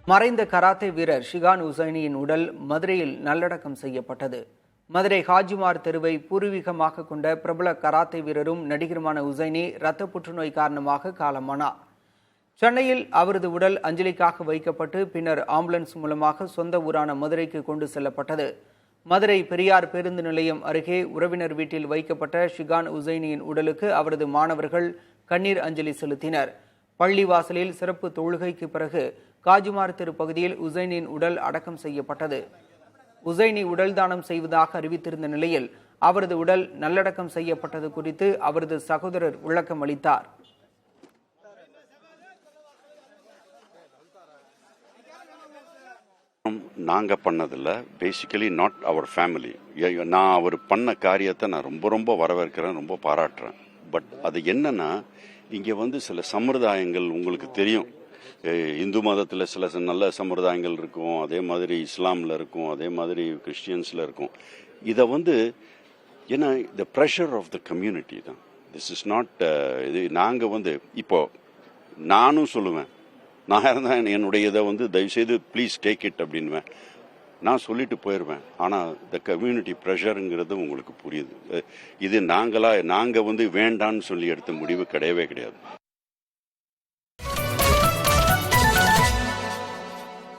மறைந்த கராத்தே வீரர் ஷிகான் உசைனியின் உடல் மதுரையில் நல்லடக்கம் செய்யப்பட்டது. மதுரை ஹாஜிமார் தெருவை பூர்வீகமாக கொண்ட பிரபல கராத்தே வீரரும் நடிகருமான உசைனி இரத்த புற்றுநோய் காரணமாக காலமானார். சென்னையில் அவரது உடல் அஞ்சலிக்காக வைக்கப்பட்டு பின்னர் ஆம்புலன்ஸ் மூலமாக சொந்த ஊரான மதுரைக்கு கொண்டு செல்லப்பட்டது. மதுரை பெரியார் பேருந்து நிலையம் அருகே உறவினர் வீட்டில் வைக்கப்பட்ட ஷிகான் உசைனியின் உடலுக்கு அவரது மாணவர்கள் கண்ணீர் அஞ்சலி செலுத்தினர். பள்ளிவாசலில் சிறப்பு தொழுகைக்கு பிறகு காஜிமார் தெரு பகுதியில் உசைனின் உடல் அடக்கம் செய்யப்பட்டது. உசைனி உடல் தானம் செய்வதாக அறிவித்திருந்த நிலையில் அவரது உடல் நல்லடக்கம் செய்யப்பட்டது குறித்து அவரது சகோதரர் விளக்கம் அளித்தார். நாங்க பண்ணதில்ல, பேசிக்கலி நாட் அவர் ஃபேமிலி. நான் அவர் பண்ண காரியத்தை நான் ரொம்ப வரவேற்கிறேன், ரொம்ப பாராட்டுறேன். பட் அது என்னன்னா, இங்கே சில சம்பிரதாயங்கள் உங்களுக்கு தெரியும். இந்து மதத்தில் சில நல்ல சம்பிரதாயங்கள் இருக்கும், அதே மாதிரி இஸ்லாமில் இருக்கும், அதே மாதிரி கிறிஸ்டியன்ஸில் இருக்கும். இதை ஏன்னா the pressure of the community தான். திஸ் இஸ் நாட் இது. நாங்கள் இப்போ நானும் சொல்லுவேன், நான் இருந்தால் என்னுடைய இதை தயவுசெய்து ப்ளீஸ் டேக் இட் அப்படின்வேன். நான் சொல்லிட்டு போயிடுவேன். ஆனால் த கம்யூனிட்டி ப்ரெஷருங்கிறது உங்களுக்கு புரியுது. இது நாங்கள் வேண்டான்னு சொல்லி எடுத்த முடிவு கிடையவே கிடையாது.